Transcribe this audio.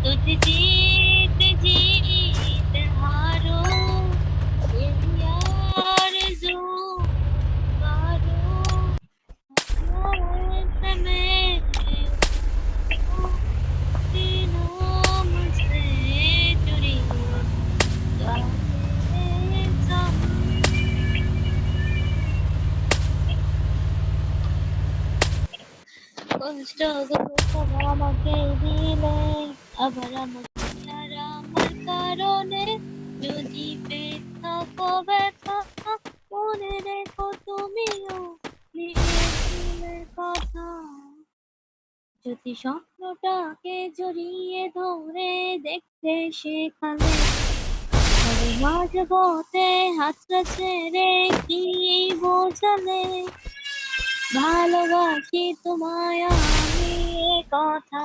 तुझे जीत जीत हारो यही आरज़ू करो समय मुझसे जुड़ी কষ্টগুলো সব আমাকে দিলে আবার আমাকে আর আমার কারণে যদি পেয়ে থাকো ব্যথা মনে রেখো তুমিও দিয়েছিলে কথা যদি স্বপ্নটাকে জড়িয়ে ধরে দেখতে শেখালে তবে মাঝ পথে হাতটা ছেড়ে কি বোঝালে ভালোবাসি তোমায় আমি এ কথা